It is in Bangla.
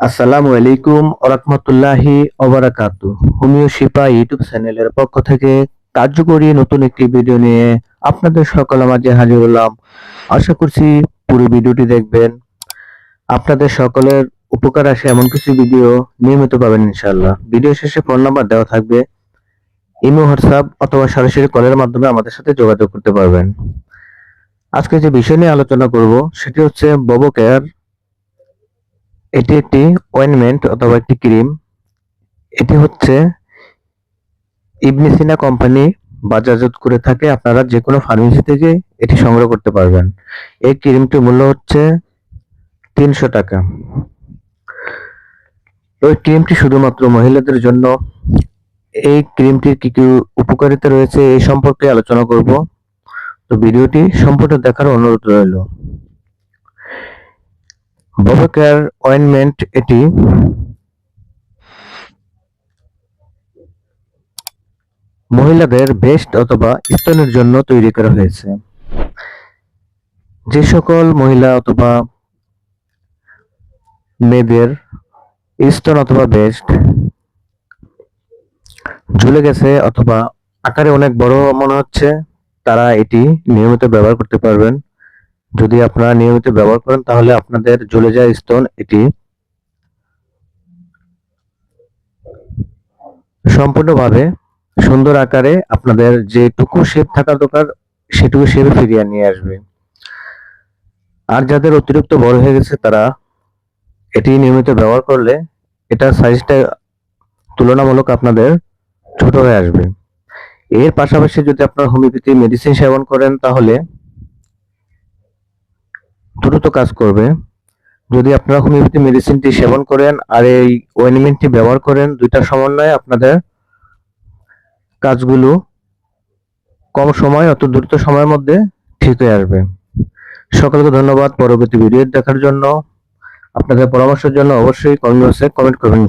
আসসালামু আলাইকুম ওরহমতুল্লাহি ওবারাকাতু। হোমিও শিপা ইউটিউব চ্যানেলের পক্ষ থেকে কার্যকরী নতুন একটি ভিডিও নিয়ে আপনাদের সকলের মাঝে হাজির হলাম। আশা করছি পুরো ভিডিওটি দেখবেন, আপনাদের সকলের উপকার আসে এমন কিছু ভিডিও নিয়মিত পাবেন ইনশাআল্লাহ। ভিডিও শেষে ফোন নাম্বার দেওয়া থাকবে, ইমো, হোয়াটসঅ্যাপ অথবা সরাসরি কলের মাধ্যমে আমাদের সাথে যোগাযোগ করতে পারবেন। আজকে যে বিষয় নিয়ে আলোচনা করব সেটি হচ্ছে ববো কেয়ার। এটি একটি অয়েনমেন্ট অথবা একটি ক্রিম। এটি হচ্ছে ইবনে সিনা কোম্পানি বাজারজাত করে থাকে। আপনারা যে কোনো ফার্মেসি থেকে এটি সংগ্রহ করতে পারবেন। এই ক্রিমটির মূল্য হচ্ছে 300 টাকা। ওই ক্রিমটি শুধুমাত্র মহিলাদের জন্য। এই ক্রিমটির কি কি উপকারিতা রয়েছে এই সম্পর্কে আলোচনা করব, তো ভিডিওটি সম্পূর্ণ দেখার অনুরোধ রইল। ববো কেয়ার অয়েনমেন্ট এটি মহিলাদের ব্রেস্ট অথবা স্তনের জন্য তৈরি করা হয়েছে। যে সকল মহিলা অথবা মেয়েদের স্তন অথবা ব্রেস্ট ঝুলে গেছে অথবা আকারে অনেক বড় মনে হচ্ছে, তারা এটি নিয়মিত ব্যবহার করতে পারবেন। যদি আপনারা নিয়মিত ব্যবহার করেন তাহলে আপনাদের ঝুলে যাওয়া স্তন এটি সম্পূর্ণভাবে সুন্দর আকারে আপনাদের যেটুকু শেপ থাকা দরকার সেটুকু শেপে ফিরিয়ে নিয়ে আসবে। আর যাদের অতিরিক্ত বড় হয়ে গেছে তারা এটি নিয়মিত ব্যবহার করলে এটার সাইজটা তুলনামূলক আপনাদের ছোট হয়ে আসবে। এর পাশাপাশি যদি আপনার হোমিওপ্যাথি মেডিসিন সেবন করেন তাহলে দ্রুত কাজ করবে। যদি আপনারা হোমিওপ্যাথি মেডিসিনটি সেবন করেন আর এই অয়েনমেন্টটি ব্যবহার করেন, দুইটার সমন্বয়ে আপনাদের কাজগুলো কম সময় অত দ্রুত সময়ের মধ্যে ঠিক হয়ে আসবে। সকলকে ধন্যবাদ পরবর্তী ভিডিও দেখার জন্য। আপনাদের পরামর্শের জন্য অবশ্যই কমেন্ট বক্সে কমেন্ট করবেন।